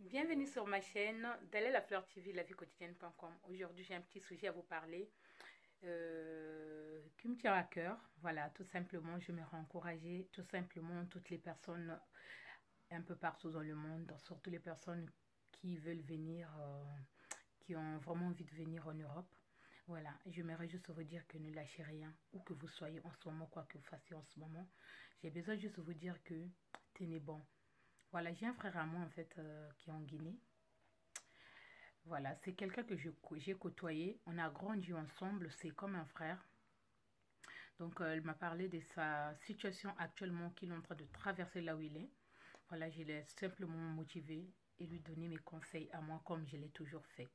Bienvenue sur ma chaîne Dalila La Fleur TV, la vie quotidienne.com. Aujourd'hui, j'ai un petit sujet à vous parler qui me tient à cœur. Voilà, tout simplement, je me encourager tout simplement toutes les personnes un peu partout dans le monde, surtout les personnes qui veulent venir, qui ont vraiment envie de venir en Europe. Voilà, j'aimerais juste vous dire que ne lâchez rien, où que vous soyez en ce moment, quoi que vous fassiez en ce moment. J'ai besoin juste de vous dire que tenez bon. Voilà, j'ai un frère à moi en fait qui est en Guinée. Voilà, c'est quelqu'un que j'ai côtoyé. On a grandi ensemble, c'est comme un frère. Donc, elle m'a parlé de sa situation actuellement qu'il est en train de traverser là où il est. Voilà, je l'ai simplement motivé et lui donner mes conseils à moi comme je l'ai toujours fait.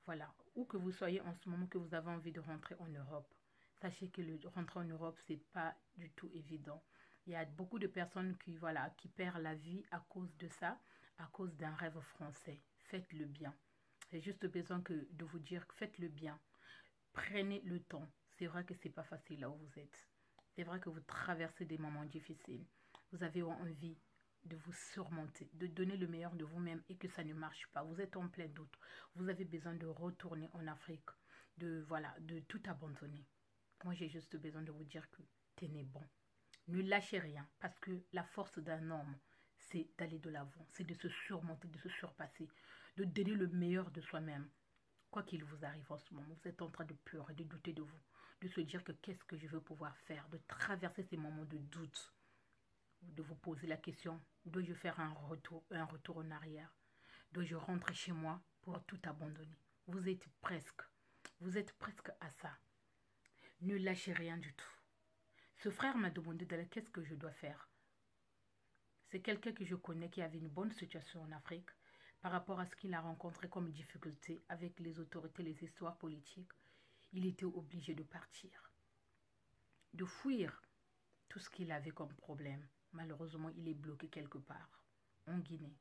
Voilà, où que vous soyez en ce moment, que vous avez envie de rentrer en Europe, sachez que le rentrer en Europe, c'est pas du tout évident. Il y a beaucoup de personnes qui, voilà, qui perdent la vie à cause de ça, à cause d'un rêve français. Faites le bien. J'ai juste besoin de vous dire que faites le bien. Prenez le temps. C'est vrai que c'est pas facile là où vous êtes. C'est vrai que vous traversez des moments difficiles. Vous avez envie de vous surmonter, de donner le meilleur de vous-même et que ça ne marche pas. Vous êtes en plein doute. Vous avez besoin de retourner en Afrique, de tout abandonner. Moi, j'ai juste besoin de vous dire que tenez bon. Ne lâchez rien parce que la force d'un homme, c'est d'aller de l'avant, c'est de se surmonter, de se surpasser, de donner le meilleur de soi-même. Quoi qu'il vous arrive en ce moment, vous êtes en train de pleurer, de douter de vous, de se dire que qu'est-ce que je veux pouvoir faire, de traverser ces moments de doute, de vous poser la question, dois-je faire un retour en arrière, dois-je rentrer chez moi pour tout abandonner. Vous êtes presque à ça. Ne lâchez rien du tout. Ce frère m'a demandé qu'est-ce que je dois faire. C'est quelqu'un que je connais qui avait une bonne situation en Afrique par rapport à ce qu'il a rencontré comme difficulté avec les autorités, les histoires politiques. Il était obligé de partir, de fuir tout ce qu'il avait comme problème. Malheureusement, il est bloqué quelque part, en Guinée.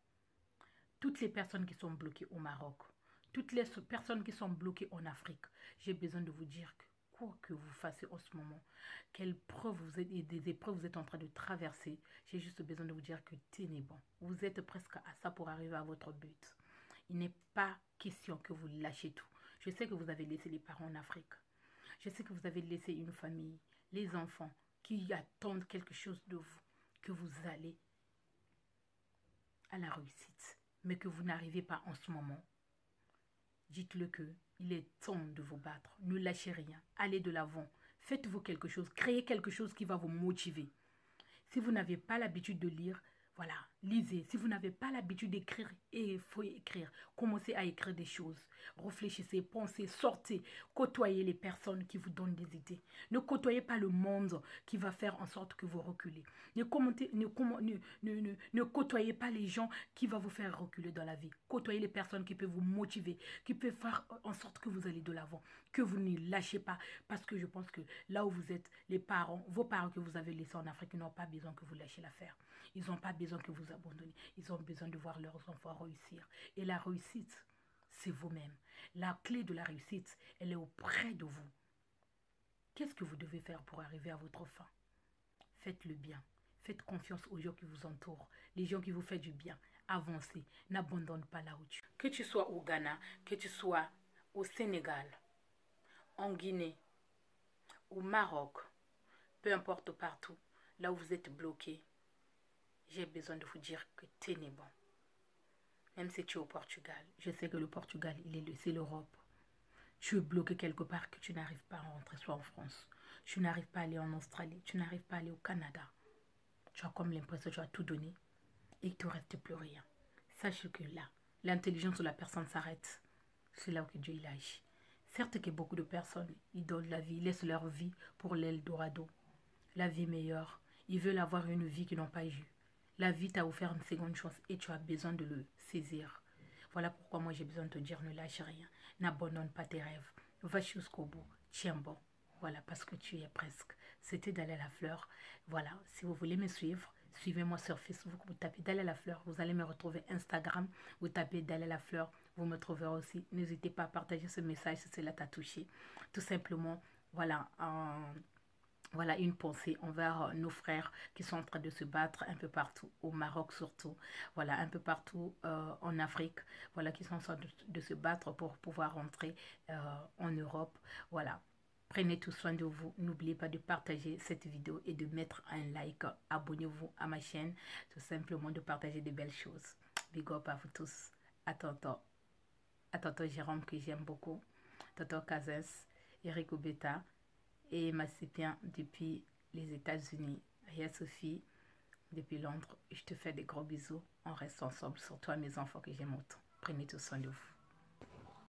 Toutes les personnes qui sont bloquées au Maroc, toutes les personnes qui sont bloquées en Afrique, j'ai besoin de vous dire que quoi que vous fassiez en ce moment, quelles preuves vous êtes et des épreuves vous êtes en train de traverser, j'ai juste besoin de vous dire que tenez bon. Vous êtes presque à ça pour arriver à votre but. Il n'est pas question que vous lâchez tout. Je sais que vous avez laissé les parents en Afrique. Je sais que vous avez laissé une famille, les enfants qui attendent quelque chose de vous, que vous allez à la réussite, mais que vous n'arrivez pas en ce moment. Dites-le que il est temps de vous battre. Ne lâchez rien. Allez de l'avant. Faites-vous quelque chose. Créez quelque chose qui va vous motiver. Si vous n'avez pas l'habitude de lire, voilà, lisez. Si vous n'avez pas l'habitude d'écrire, il faut écrire. Commencez à écrire des choses. Réfléchissez, pensez, sortez. Côtoyez les personnes qui vous donnent des idées. Ne côtoyez pas le monde qui va faire en sorte que vous reculez. Ne côtoyez pas les gens qui vont vous faire reculer dans la vie. Côtoyez les personnes qui peuvent vous motiver, qui peuvent faire en sorte que vous allez de l'avant, que vous ne lâchez pas. Parce que je pense que là où vous êtes, les parents, vos parents que vous avez laissés en Afrique n'ont pas besoin que vous lâchiez l'affaire. Ils n'ont pas besoin que vous abandonniez. Ils ont besoin de voir leurs enfants réussir. Et la réussite, c'est vous-même. La clé de la réussite, elle est auprès de vous. Qu'est-ce que vous devez faire pour arriver à votre fin? Faites le bien. Faites confiance aux gens qui vous entourent, les gens qui vous font du bien. Avancez. N'abandonne pas là où tu es. Que tu sois au Ghana, que tu sois au Sénégal, en Guinée, au Maroc, peu importe partout, là où vous êtes bloqué, j'ai besoin de vous dire que tenez bon. Même si tu es au Portugal, je sais que le Portugal, c'est l'Europe. Tu es bloqué quelque part que tu n'arrives pas à rentrer, soit en France. Tu n'arrives pas à aller en Australie, tu n'arrives pas à aller au Canada. Tu as comme l'impression que tu as tout donné et qu'il ne te reste plus rien. Sache que là, l'intelligence de la personne s'arrête. C'est là que Dieu il agit. Certes que beaucoup de personnes, ils donnent la vie, ils laissent leur vie pour l'Eldorado. La vie meilleure. Ils veulent avoir une vie qu'ils n'ont pas eue. La vie t'a offert une seconde chance et tu as besoin de le saisir. Voilà pourquoi moi j'ai besoin de te dire ne lâche rien. N'abandonne pas tes rêves. Va jusqu'au bout. Tiens bon. Voilà, parce que tu y es presque. C'était Dalila La Fleur. Voilà, si vous voulez me suivre, suivez-moi sur Facebook. Vous tapez Dalila La Fleur. Vous allez me retrouver Instagram. Vous tapez Dalila La Fleur. Vous me trouverez aussi. N'hésitez pas à partager ce message si cela t'a touché. Tout simplement, voilà, voilà, une pensée envers nos frères qui sont en train de se battre un peu partout, au Maroc surtout, voilà, un peu partout en Afrique, voilà, qui sont en train de se battre pour pouvoir rentrer en Europe, voilà. Prenez tout soin de vous. N'oubliez pas de partager cette vidéo et de mettre un like. Abonnez-vous à ma chaîne. Tout simplement de partager de belles choses. Big up à vous tous. À tonton. À tonton Jérôme que j'aime beaucoup. Tonton Kazes, Eric Obeta et Massipien depuis les États-Unis. Ria Sophie depuis Londres. Je te fais des gros bisous. On reste ensemble, surtout à mes enfants que j'aime autant. Prenez tout soin de vous.